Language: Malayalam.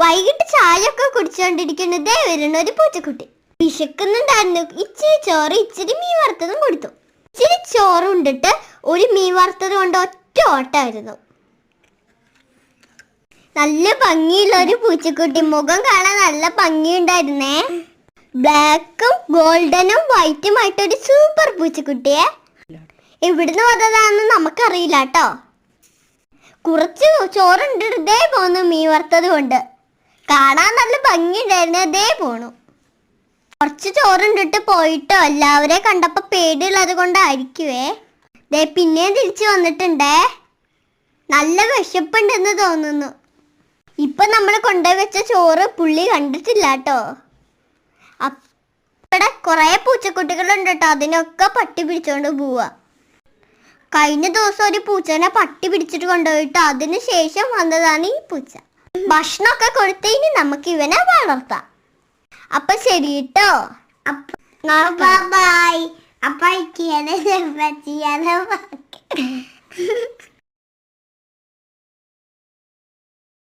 വൈകിട്ട് ചായ ഒക്കെ കുടിച്ചുകൊണ്ടിരിക്കുന്നതേ വരുന്ന ഒരു പൂച്ചക്കുട്ടി. വിശക്കുന്നുണ്ടായിരുന്നു. ഇച്ചിരി ചോറ് ഇച്ചിരി മീൻ വറുത്തതും കൊടുത്തു. ഇച്ചിരി ചോറ് ഉണ്ടിട്ട് ഒരു മീൻ വറുത്തത് കൊണ്ട് ഒറ്റ ഓട്ടമായിരുന്നു. നല്ല ഭംഗിയുള്ള ഒരു പൂച്ചക്കുട്ടി. മുഖം കാണാൻ നല്ല ഭംഗിയുണ്ടായിരുന്നേ. ബ്ലാക്കും ഗോൾഡനും വൈറ്റുമായിട്ടൊരു സൂപ്പർ പൂച്ചക്കുട്ടിയെ. എവിടുന്ന് വന്നതാണെന്ന് നമുക്കറിയില്ല കേട്ടോ. കുറച്ച് ചോറുണ്ടിട്ടേ പോന്നു മീൻ വറുത്തത് കൊണ്ട്. കാണാൻ നല്ല ഭംഗിയുണ്ടായിരുന്നു. അതേ പോണു. കുറച്ച് ചോറുണ്ടിട്ട് പോയിട്ടോ. എല്ലാവരെയും കണ്ടപ്പോൾ പേടിയുള്ളത് കൊണ്ടായിരിക്കുവേ. ദേ പിന്നെയും തിരിച്ചു വന്നിട്ടുണ്ടേ. നല്ല വിശപ്പുണ്ടെന്ന് തോന്നുന്നു. ഇപ്പൊ നമ്മൾ കൊണ്ടുപോയി വെച്ച ചോറ് പുള്ളി കണ്ടിട്ടില്ല കേട്ടോ. ഇവിടെ കുറെ പൂച്ചക്കുട്ടികളുണ്ട് കേട്ടോ. അതിനൊക്കെ പട്ടി പിടിച്ചോണ്ട് പോവാ. കഴിഞ്ഞ ദിവസം ഒരു പൂച്ചനെ പട്ടി പിടിച്ചിട്ട് കൊണ്ടുപോയിട്ട് അതിന് ശേഷം വന്നതാണ് ഈ പൂച്ച. ഭക്ഷണമൊക്കെ കൊടുത്ത് ഇനി നമുക്ക് ഇവനെ വളർത്താം. അപ്പൊ ശരി കേട്ടോ. ബൈ. അപ്പൊ